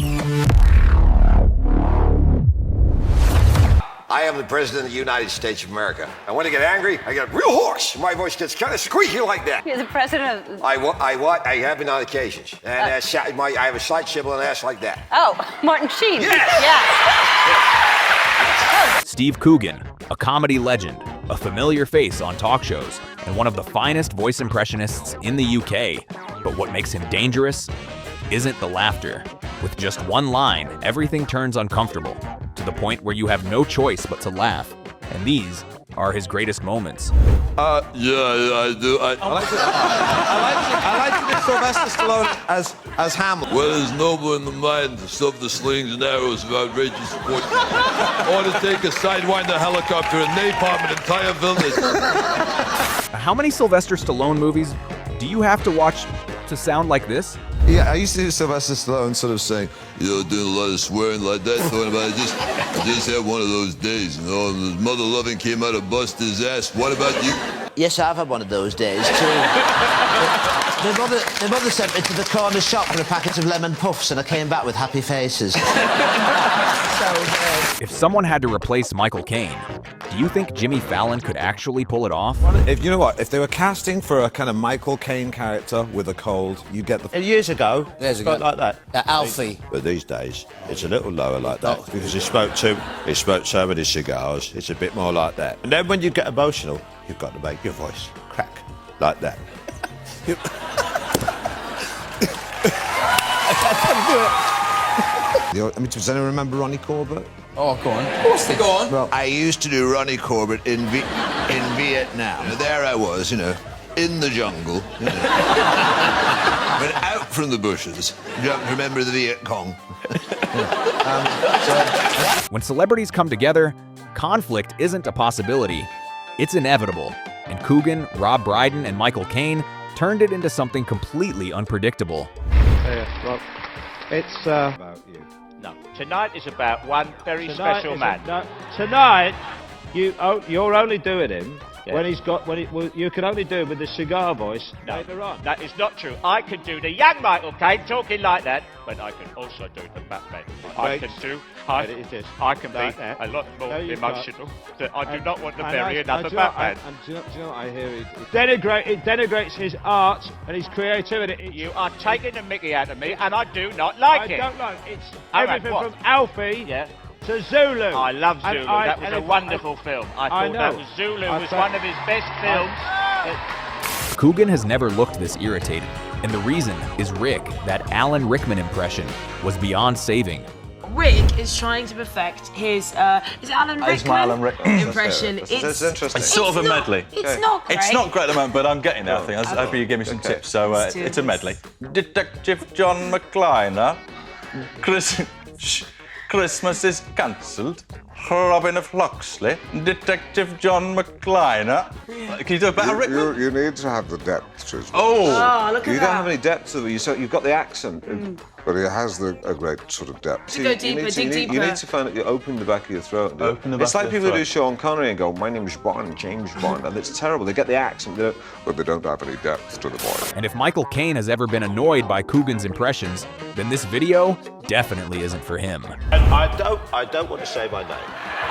I am the President of the United States of America. And when I get angry, I get real hoarse. My voice gets kind of squeaky like that. You're the President of... I have been on occasions. And I have a slight shrivel and ass like that. Oh, Martin Sheen. Yes! Yeah. Steve Coogan, a comedy legend, a familiar face on talk shows, and one of the finest voice impressionists in the UK. But what makes him dangerous isn't the laughter. With just one line, everything turns uncomfortable, to the point where you have no choice but to laugh. And these are his greatest moments. Yeah, I do. I like to be Sylvester Stallone as Hamlet. Well, there's noble in the mind to stop the slings and arrows of outrageous sport. Or to take a sidewinder helicopter and napalm an entire village. How many Sylvester Stallone movies do you have to watch to sound like this? Yeah, I used to do Sylvester Stallone sort of saying, Doing a lot of swearing like that, talking about I just had one of those days, and his mother loving came out to bust his ass. What about you? Yes, I've had one of those days, too. My mother sent me to the corner shop for a packet of lemon puffs, and I came back with happy faces. If someone had to replace Michael Caine, do you think Jimmy Fallon could actually pull it off? if you know what, if they were casting for a kind of Michael Caine character with a cold, you get the... Years ago, spoke like that. Alfie. But these days, it's a little lower like that because he smoked so many cigars. It's a bit more like that. And then when you get emotional, you've got to make your voice crack like that. Does anyone remember Ronnie Corbett? Oh, go on. Of course they go on. Well, I used to do Ronnie Corbett in Vietnam. There I was, in the jungle. Went out from the bushes. Remember the Viet Cong? When celebrities come together, conflict isn't a possibility. It's inevitable. And Coogan, Rob Brydon, and Michael Caine turned it into something completely unpredictable. Well, it's about you. No, tonight is about one very special man. Tonight, you're only doing him when he's got you can only do him with the cigar voice later on. That is not true. I can do the young Michael Caine talking like that, but I can also do the Batman. I can be a lot more emotional. I do not want to bury another Batman. Do you know what I hear? It denigrates his art and his creativity. You are taking the mickey out of me, and I do not like it. I don't like it. It's everything from Alfie to Zulu. I love Zulu. That was a wonderful film. I thought that was Zulu was one of his best films. Coogan has never looked this irritated, and the reason is Rick. That Alan Rickman impression was beyond saving. Rick is trying to perfect his is it Alan Rickman impression. It's interesting. It's sort of a medley. It's not great. It's not great at the moment, but I'm getting there, I think. I hope you give me some tips. So it's a medley. Detective John McCliner. Christmas is cancelled. Robin of Locksley. Detective John McCliner. Can you do a better, Rick? You need to have the depth to it. Oh, look at that. You don't have any depth to it. You've got the accent, but it has a great sort of depth. To go deeper, dig deeper. You need to find that you open the back of your throat. It's like people who do Sean Connery and go, "My name is Bond, James Bond," and it's terrible. They get the accent, but they don't have any depth to the voice. And if Michael Caine has ever been annoyed by Coogan's impressions, then this video definitely isn't for him. And I don't want to say my name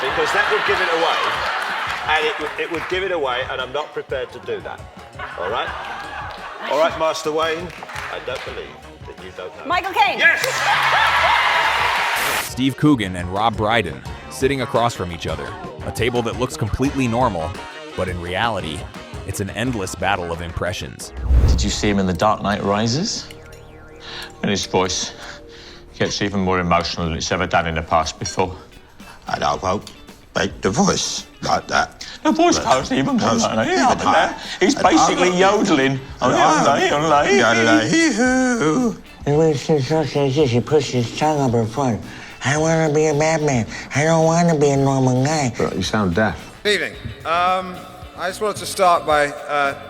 because that would give it away, and it would give it away, and I'm not prepared to do that. All right, Master Wayne. I don't believe that you don't know. Michael Caine. Yes. Steve Coogan and Rob Brydon sitting across from each other, a table that looks completely normal, but in reality, it's an endless battle of impressions. Did you see him in The Dark Knight Rises? And his voice gets even more emotional than it's ever done in the past before. And I won't make the voice like that. The voice can't even go like that. He's basically yodeling. She pushed his tongue up her front. I want to be a Batman. I don't want to be a normal guy. But you sound deaf. Good evening. I just wanted to start by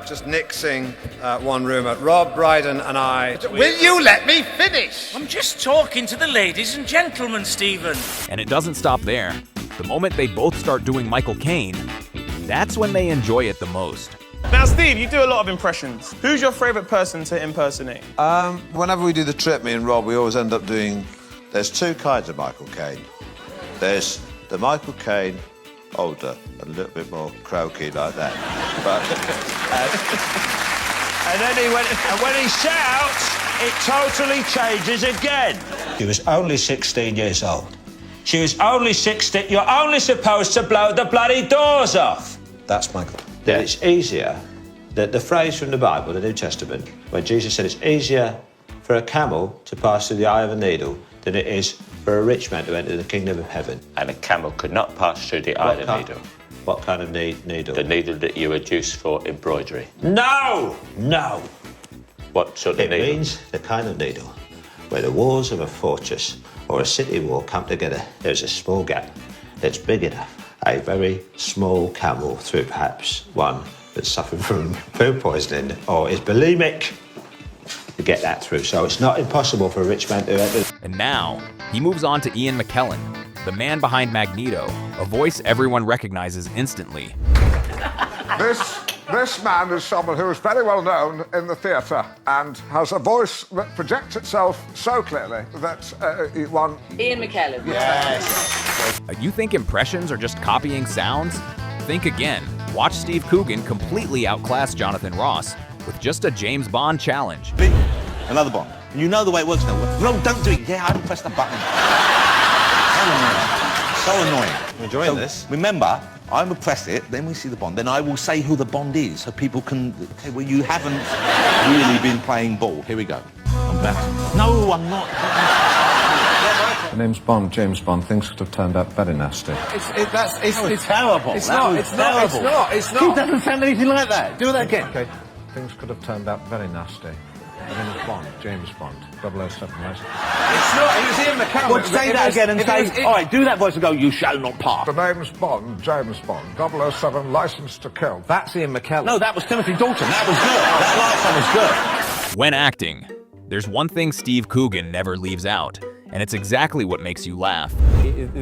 just nixing one rumour. Rob Brydon and I... Will you let me finish? I'm just talking to the ladies and gentlemen, Stephen. And it doesn't stop there. The moment they both start doing Michael Caine, that's when they enjoy it the most. Now, Steve, you do a lot of impressions. Who's your favourite person to impersonate? Whenever we do the trip, me and Rob, we always end up doing There's two kinds of Michael Caine. There's the Michael Caine older, a little bit more croaky like that. But and then when he shouts, it totally changes again. She was only 16 years old. She was only 16. You're only supposed to blow the bloody doors off. That's Michael. Then it's easier. The phrase from the Bible, the New Testament, when Jesus said it's easier for a camel to pass through the eye of a needle than it is for a rich man to enter the kingdom of heaven. And a camel could not pass through the eye of the needle. What kind of needle? The needle that you would use for embroidery. No! No! What sort of It needle? means the kind of needle where the walls of a fortress or a city wall come together. There's a small gap that's big enough. A very small camel through perhaps one that's suffered from food poisoning or is bulimic to get that through. So it's not impossible for a rich man to enter. And now, he moves on to Ian McKellen, the man behind Magneto, a voice everyone recognizes instantly. This man is someone who is very well known in the theatre and has a voice that projects itself so clearly that one... Ian McKellen. Yes. You think impressions are just copying sounds? Think again. Watch Steve Coogan completely outclass Jonathan Ross with just a James Bond challenge. Another Bond. You know the way it works now. No, don't do it. Yeah, I haven't pressed the button. So annoying. I'm enjoying this. Remember, I will press it, then we see the Bond. Then I will say who the Bond is so people can say, well, you haven't really been playing ball. Here we go. I'm back. No, I'm not. The name's Bond, James Bond. Things could have turned out very nasty. It's terrible. It's not. He doesn't sound anything like that. Do that again. Okay. Things could have turned out very nasty. The name's Bond, James Bond, 007 license. It's not. He was Ian McKellen. Well, say that again and say, all right, do that voice and go, you shall not pass. The name's Bond, James Bond, 007 license to kill. That's Ian McKellen. No, that was Timothy Dalton. That was good. That last one was good. When acting, there's one thing Steve Coogan never leaves out, and it's exactly what makes you laugh.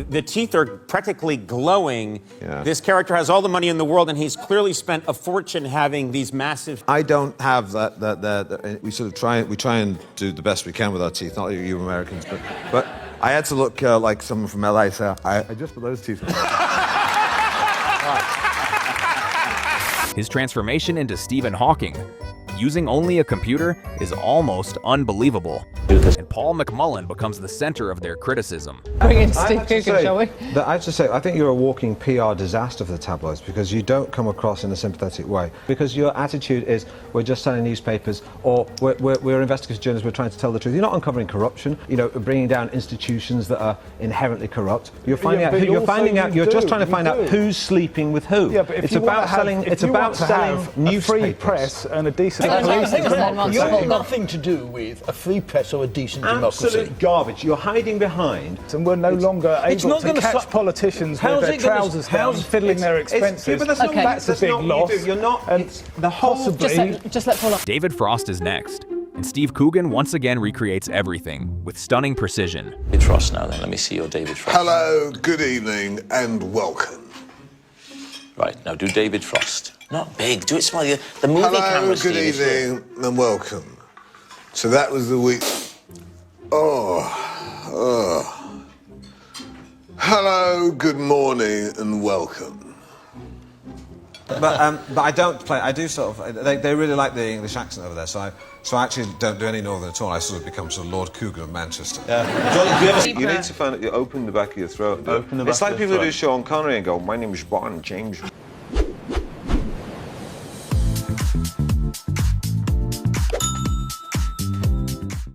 The teeth are practically glowing. Yeah. This character has all the money in the world, and he's clearly spent a fortune having these massive... I don't have that we sort of try and do the best we can with our teeth, not you Americans, but I had to look like someone from LA, so I just put those teeth in. His transformation into Stephen Hawking, using only a computer, is almost unbelievable. And Paul McMullen becomes the center of their criticism. Bring in Steve Coogan, shall we? I have to say, I think you're a walking PR disaster for the tabloids because you don't come across in a sympathetic way. Because your attitude is, we're just selling newspapers, or we're investigative journalists, we're trying to tell the truth. You're not uncovering corruption, you know, bringing down institutions that are inherently corrupt. You're finding out you're just trying to find out who's sleeping with who. Yeah, but if you want to have a free press and a decent police, you have nothing to do with a free press or a decent democracy. Absolute garbage. You're hiding behind, and we're no longer able to catch politicians with their trousers down, fiddling their expenses. That's a big loss. You're not. It's the whole. Just let Paul off. David Frost is next, and Steve Coogan once again recreates everything with stunning precision. David Frost now then, let me see your David Frost. Hello, good evening, and welcome. Right, now do David Frost. Not big, do it small. The movie camera, Hello, good Steve, evening, and welcome. So that was the week. Hello, good morning, and welcome. But I don't play. I do sort of. They really like the English accent over there, so I actually don't do any Northern at all. I sort of become sort of Lord Coogan of Manchester. You need to find it. You open the back of your throat. It's like people who do Sean Connery and go, "My name is Bond, James."